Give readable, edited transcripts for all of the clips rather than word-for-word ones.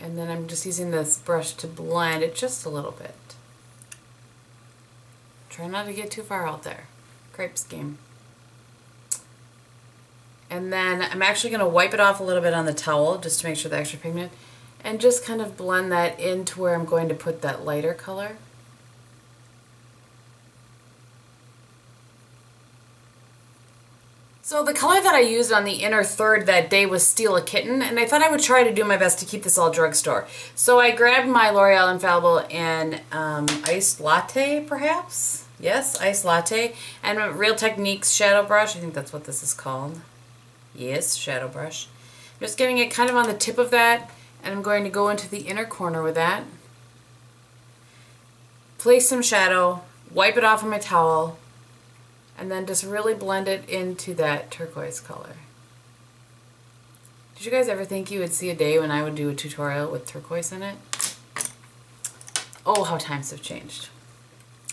And then I'm just using this brush to blend it just a little bit. Try not to get too far out there. Crepe scheme. And then I'm actually going to wipe it off a little bit on the towel just to make sure the extra pigment, and just kind of blend that into where I'm going to put that lighter color. So the color that I used on the inner third that day was Steal a Kitten, and I thought I would try to do my best to keep this all drugstore. So I grabbed my L'Oreal Infallible in Iced Latte, perhaps? Yes, Iced Latte, and a Real Techniques shadow brush. I think that's what this is called. Yes, shadow brush. I'm just getting it kind of on the tip of that, and I'm going to go into the inner corner with that. Place some shadow, wipe it off on my towel, and then just really blend it into that turquoise color. Did you guys ever think you would see a day when I would do a tutorial with turquoise in it? Oh, how times have changed.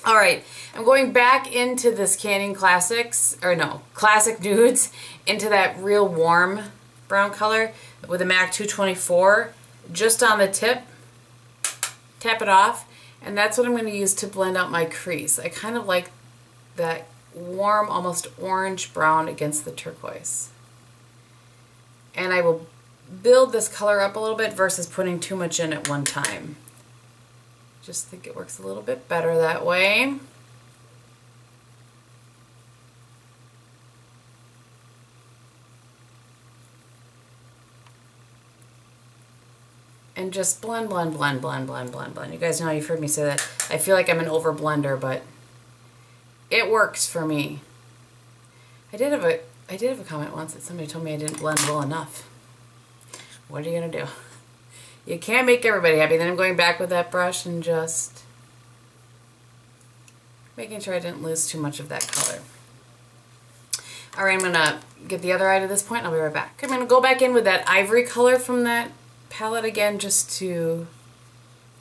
Alright, I'm going back into this Canyon Classics, or no, Classic Nudes, into that real warm brown color with a MAC 224, just on the tip. Tap it off, and that's what I'm going to use to blend out my crease. I kind of like that warm, almost orange brown against the turquoise. And I will build this color up a little bit versus putting too much in at one time. Just think it works a little bit better that way. And just blend, blend, blend, blend, blend, blend, blend. You guys know, you've heard me say that. I feel like I'm an over blender, but it works for me. I did have a comment once that somebody told me I didn't blend well enough. What are you gonna do? You can't make everybody happy. Then I'm going back with that brush and just making sure I didn't lose too much of that color. Alright, I'm gonna get the other eye to this point and I'll be right back. I'm gonna go back in with that ivory color from that palette again, just to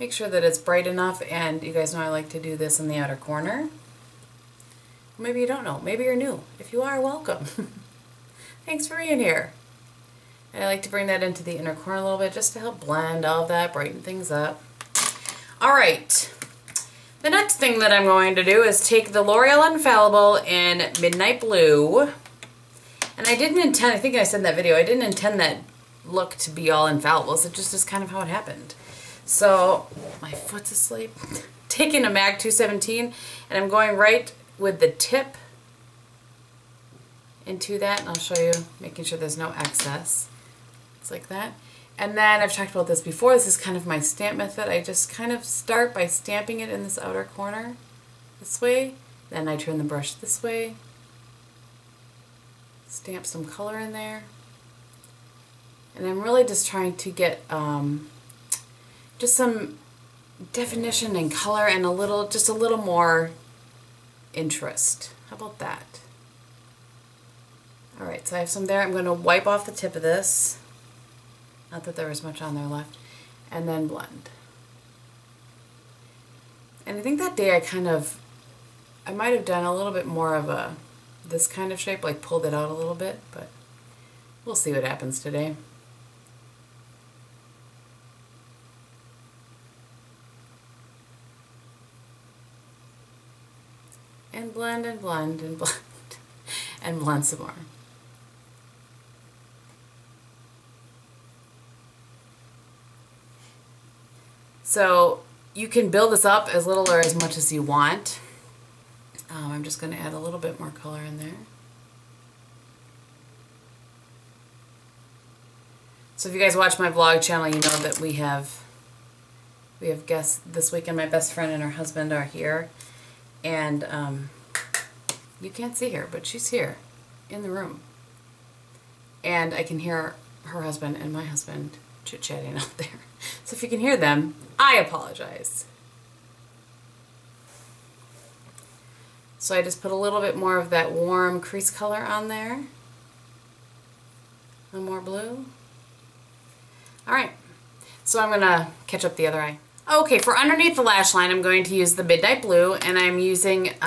make sure that it's bright enough. And you guys know I like to do this in the outer corner. Maybe you don't know. Maybe you're new. If you are, welcome. Thanks for being here. And I like to bring that into the inner corner a little bit just to help blend all of that, brighten things up. Alright, the next thing that I'm going to do is take the L'Oreal Infallible in Midnight Blue. And I didn't intend, I think I said in that video, I didn't intend that look to be all infallibles. It just is kind of how it happened. So, my foot's asleep. Taking a MAC 217, and I'm going right with the tip into that, and I'll show you, making sure there's no excess. It's like that. And then I've talked about this before, this is kind of my stamp method. I just kind of start by stamping it in this outer corner this way, then I turn the brush this way, stamp some color in there, and I'm really just trying to get just some definition and color and just a little more interest. How about that? Alright, so I have some there. I'm going to wipe off the tip of this. Not that there was much on there left. And then blend. And I think that day I might have done a little bit more of this kind of shape, like pulled it out a little bit, but we'll see what happens today. And blend and blend and blend and blend some more. So you can build this up as little or as much as you want. I'm just going to add a little bit more color in there. So if you guys watch my vlog channel, you know that we have guests this weekend. My best friend and her husband are here. And you can't see her, but she's here in the room. And I can hear her husband and my husband chit-chatting out there. So if you can hear them, I apologize. So I just put a little bit more of that warm crease color on there. A little more blue. Alright, so I'm going to catch up the other eye. Okay, for underneath the lash line, I'm going to use the Midnight Blue, and I'm using short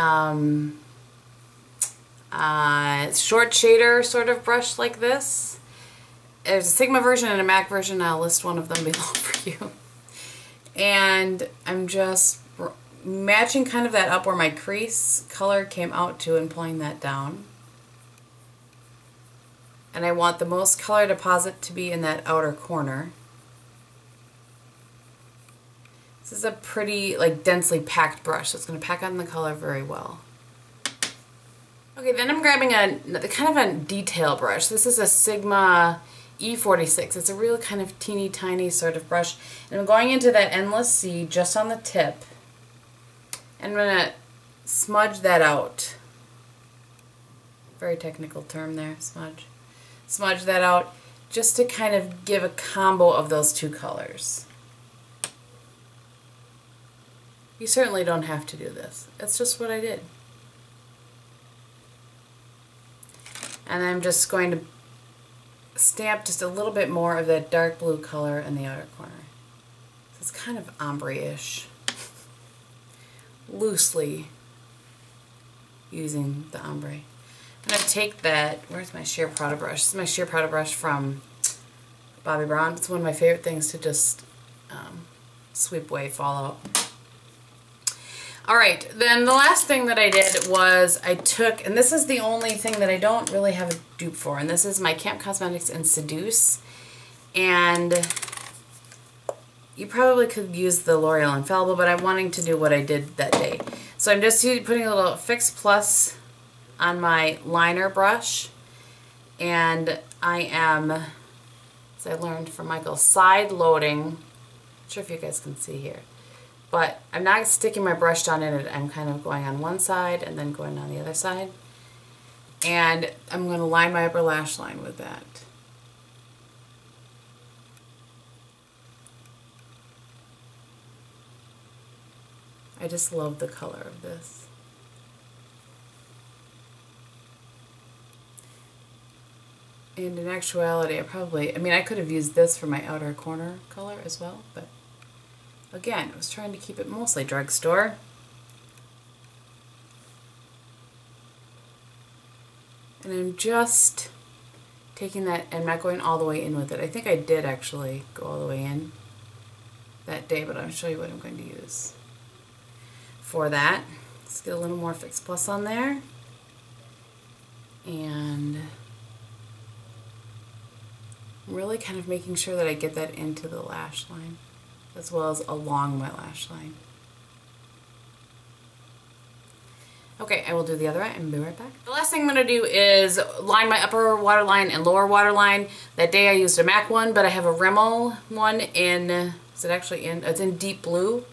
shader sort of brush like this. there's a Sigma version and a MAC version. I'll list one of them below for you. And I'm just matching kind of that up where my crease color came out to and pulling that down. And I want the most color deposit to be in that outer corner. This is a pretty, like, densely packed brush, so it's going to pack on the color very well. Okay, then I'm grabbing a kind of a detail brush. This is a Sigma E46. It's a real kind of teeny tiny sort of brush. And I'm going into that Endless Sea just on the tip. And I'm going to smudge that out. Very technical term there, smudge. Smudge that out just to kind of give a combo of those two colors. You certainly don't have to do this. It's just what I did. And I'm just going to stamp just a little bit more of that dark blue color in the outer corner. So it's kind of ombre-ish. Loosely using the ombre. I'm going to take that, where's my sheer powder brush? This is my sheer powder brush from Bobbi Brown. It's one of my favorite things to just sweep away, fall out. Alright, then the last thing that I did was I took, and this is the only thing that I don't really have a dupe for, and this is my Camp Cosmetics in Seduce. And you probably could use the L'Oreal Infallible, but I'm wanting to do what I did that day. So I'm just putting a little Fix Plus on my liner brush, and I am, as I learned from Michael, side loading. Not sure if you guys can see here. But I'm not sticking my brush down in it. I'm kind of going on one side and then going on the other side. And I'm going to line my upper lash line with that. I just love the color of this. And in actuality, I could have used this for my outer corner color as well, but again, I was trying to keep it mostly drugstore. And I'm just taking that, I'm not going all the way in with it. I think I did actually go all the way in that day, but I'll show you what I'm going to use for that. Let's get a little more Fix Plus on there. And I'm really kind of making sure that I get that into the lash line, as well as along my lash line. Okay, I will do the other eye and be right back. The last thing I'm going to do is line my upper waterline and lower waterline. That day I used a MAC one, but I have a Rimmel one in, is it actually in, it's in deep blue.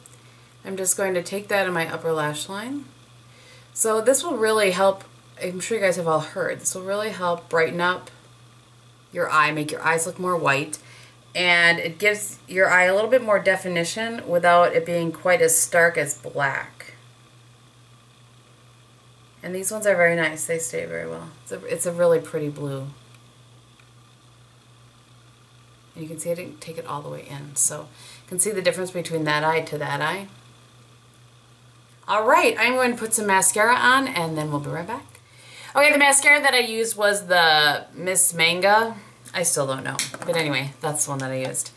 I'm just going to take that in my upper lash line. So this will really help, I'm sure you guys have all heard, this will really help brighten up your eye, make your eyes look more white. And it gives your eye a little bit more definition without it being quite as stark as black. And these ones are very nice. They stay very well. It's a really pretty blue. And you can see I didn't take it all the way in. So you can see the difference between that eye to that eye. Alright, I'm going to put some mascara on and then we'll be right back. Okay, the mascara that I used was the Miss Manga. I still don't know. But anyway, that's the one that I used.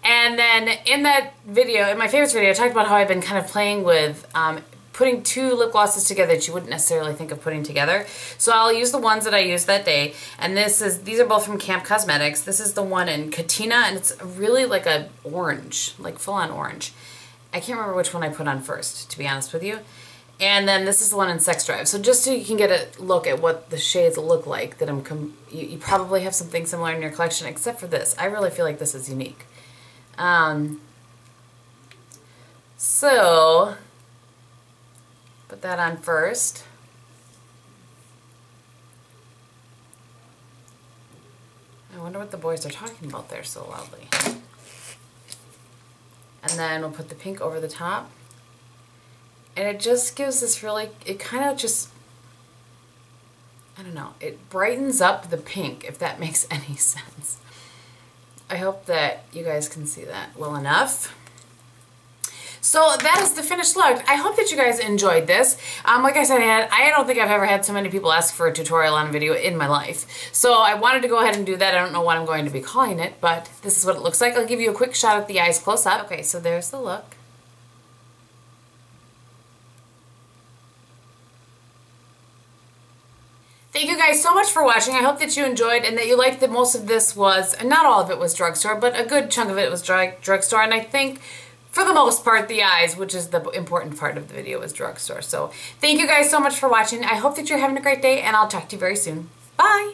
And then in that video, in my favorites video, I talked about how I've been kind of playing with putting two lip glosses together that you wouldn't necessarily think of putting together. So I'll use the ones that I used that day. And these are both from Camp Cosmetics. This is the one in Katinka, and it's really like a orange, like full-on orange. I can't remember which one I put on first, to be honest with you. And then this is the one in Sex Drive. So just so you can get a look at what the shades look like, that you probably have something similar in your collection, except for this. I really feel like this is unique. So put that on first. I wonder what the boys are talking about there so loudly. And then we'll put the pink over the top. And it just gives this really, it kind of just, I don't know, it brightens up the pink, if that makes any sense. I hope that you guys can see that well enough. So that is the finished look. I hope that you guys enjoyed this. Like I said, I don't think I've ever had so many people ask for a tutorial on a video in my life. So I wanted to go ahead and do that. I don't know what I'm going to be calling it, but this is what it looks like. I'll give you a quick shot at the eyes close up. Okay, so there's the look. Thank you guys so much for watching. I hope that you enjoyed and that you liked that most of this was, not all of it was drugstore, but a good chunk of it was drugstore. And I think for the most part, the eyes, which is the important part of the video, was drugstore. So thank you guys so much for watching. I hope that you're having a great day and I'll talk to you very soon. Bye!